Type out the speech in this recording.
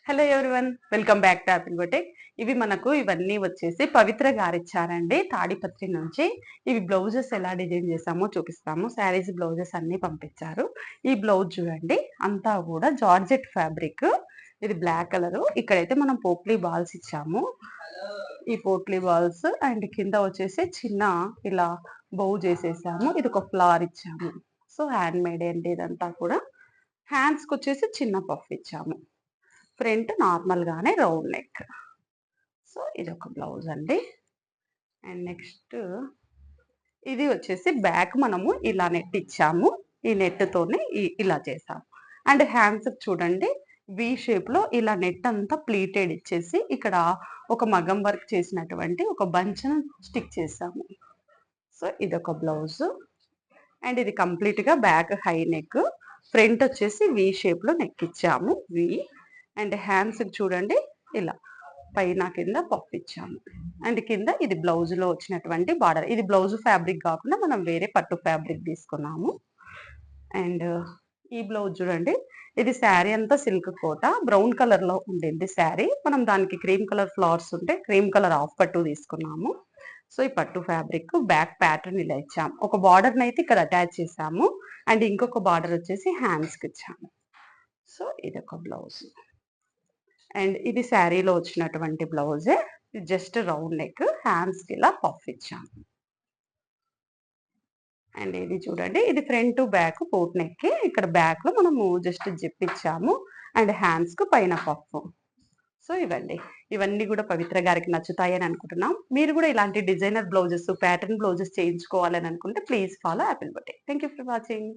Hello everyone, welcome back to Apple boutique. ఇవన్నీ వచ్చేసి పవిత్ర గారు ఇచ్చారండి తాడిపత్రి నుంచి. ఇవి బ్లౌజెస్ ఎలా డిజైన్ చేసామో చూపిస్తాము. శారీస్ బ్లౌజెస్ అన్ని పంపించారు. ఈ బ్లౌజ్ చూడండి, అంతా కూడా జార్జెట్ ఫ్యాబ్రిక్. ఇది బ్లాక్ కలర్. ఇక్కడైతే మనం పోప్లీ బాల్స్ ఇచ్చాము. ఈ పోట్లీ బాల్స్ అండ్ కింద వచ్చేసి చిన్న ఇలా బౌ చేసేసాము. ఇది ఒక ఫ్లవర్ ఇచ్చాము. సో హ్యాండ్ మేడ్ అండి ఇదంతా కూడా. హ్యాండ్స్కి వచ్చేసి చిన్న పఫ్ ఇచ్చాము. ఫ్రంట్ నార్మల్ గానే రౌండ్ నెక్. సో ఇది ఒక బ్లౌజ్ అండి. అండ్ నెక్స్ట్ ఇది వచ్చేసి బ్యాక్ మనము ఇలా నెట్ ఇచ్చాము. ఈ నెట్ తోనే ఇలా చేసాము. అండ్ హ్యాండ్స్ చూడండి, వి షేప్ లో ఇలా నెట్ అంతా ప్లీటెడ్ ఇచ్చేసి ఇక్కడ ఒక మగం వర్క్ చేసినటువంటి ఒక బంచ్ స్టిక్ చేసాము. సో ఇదొక బ్లౌజ్. అండ్ ఇది కంప్లీట్ గా బ్యాక్ హై నెక్. ఫ్రంట్ వచ్చేసి వి షేప్ లో నెక్ ఇచ్చాము. వి అండ్ హ్యాండ్స్ చూడండి ఇలా పైన కింద పఫ్ ఇచ్చాము. అండ్ కింద ఇది బ్లౌజ్ లో వచ్చినటువంటి బార్డర్. ఇది బ్లౌజ్ ఫ్యాబ్రిక్ కాకుండా మనం వేరే పట్టు ఫ్యాబ్రిక్ తీసుకున్నాము. అండ్ ఈ బ్లౌజ్ చూడండి, ఇది శారీ అంతా సిల్క్ కోట బ్రౌన్ కలర్ లో ఉండింది శారీ. మనం దానికి క్రీమ్ కలర్ ఫ్లవర్స్ ఉంటే క్రీమ్ కలర్ ఆఫ్ పట్టు తీసుకున్నాము. సో ఈ పట్టు ఫ్యాబ్రిక్ బ్యాక్ ప్యాటర్న్ ఇలా ఇచ్చాము. ఒక బార్డర్ అయితే ఇక్కడ అటాచ్ చేసాము. అండ్ ఇంకొక బార్డర్ వచ్చేసి హ్యాండ్స్ కి ఇచ్చాము. సో ఇది ఒక బ్లౌజ్. అండ్ ఇది శారీలో వచ్చినటువంటి బ్లౌజే. జస్ట్ రౌండ్ నెక్, హ్యాండ్స్ కి ఇలా పఫ్ ఇచ్చాము. అండ్ ఇది చూడండి, ఇది ఫ్రంట్ బ్యాక్ పోట్ నెక్. ఇక్కడ బ్యాక్ లో మనము జస్ట్ జిప్ ఇచ్చాము. అండ్ హ్యాండ్స్ కు పైన పఫ్. సో ఇవన్నీ కూడా పవిత్ర గారికి నచ్చుతాయని అనుకుంటున్నాం. మీరు కూడా ఇలాంటి డిజైనర్ బ్లౌజెస్, ప్యాటర్న్ బ్లౌజెస్ చేయించుకోవాలని అనుకుంటే please follow Apple boutique. Thank you for watching.